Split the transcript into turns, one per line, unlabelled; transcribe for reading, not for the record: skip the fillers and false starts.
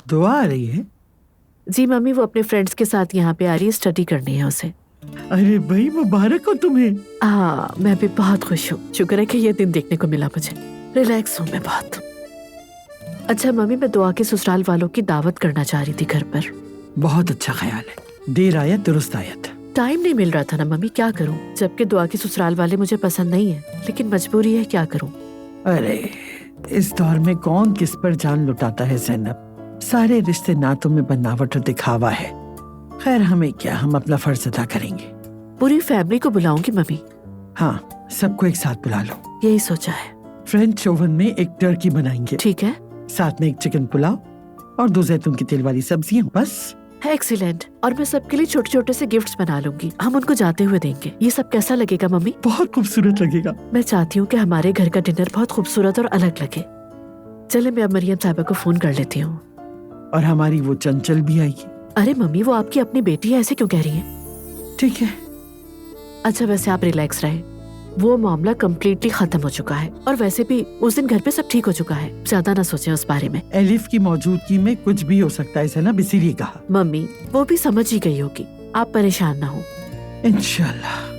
दुआ आ रही है?
जी मम्मी, वो अपने फ्रेंड्स के साथ यहाँ पे आ रही है, स्टडी करनी है उसे।
अरे भाई मुबारक हो तुम्हें।
हाँ, मैं भी बहुत खुश हूँ। शुक्र है कि ये दिन देखने को मिला मुझे। रिलैक्स हूँ मैं बहुत। अच्छा मम्मी, मैं दुआ के ससुराल वालों की दावत करना चाह रही थी घर पर।
बहुत अच्छा ख्याल है, देर आयत दुरुस्त आयत।
टाइम नहीं मिल रहा था ना मम्मी, क्या करूँ? जबकि दुआ के ससुराल वाले मुझे पसंद नहीं है, लेकिन मजबूरी है, क्या करूँ?
अरे इस दौर में कौन किस पर जान लुटाता है ज़ैनब। सारे रिश्ते नातों में बनावट और दिखावा है। खैर हमें क्या, हम अपना फर्ज अदा करेंगे।
पूरी फैमिली को बुलाऊंगी मम्मी।
हाँ, सबको एक साथ बुला लो।
यही सोचा है।
फ्रेंच ओवन में एक टर्की बनाएंगे,
ठीक है।
साथ में एक चिकन पुलाव और 2 जैतून की तेल वाली सब्जियां, बस।
है एक्सीलेंट। और मैं सबके लिए छोटे छोटे से गिफ्ट्स बना लूंगी, हम उनको जाते हुए देंगे। ये सब कैसा लगेगा मम्मी?
बहुत खूबसूरत लगेगा।
मैं चाहती हूँ कि हमारे घर का डिनर बहुत खूबसूरत और अलग लगे। चले, मैं अब मरियम साहिबा को फोन कर लेती हूँ।
और हमारी वो चंचल भी आएगी।
अरे मम्मी, वो आपकी अपनी बेटी है, ऐसे क्यों कह रही है?
ठीक है।
अच्छा वैसे आप रिलैक्स रहे, वो मामला कम्प्लीटली खत्म हो चुका है। और वैसे भी उस दिन घर पे सब ठीक हो चुका है, ज्यादा ना सोचें उस बारे में।
एलिफ की मौजूदगी में कुछ भी हो सकता है, ज़ैनब इसीलिए कहा।
मम्मी वो भी समझ ही गई होगी, आप परेशान ना हो।
इंशाल्लाह।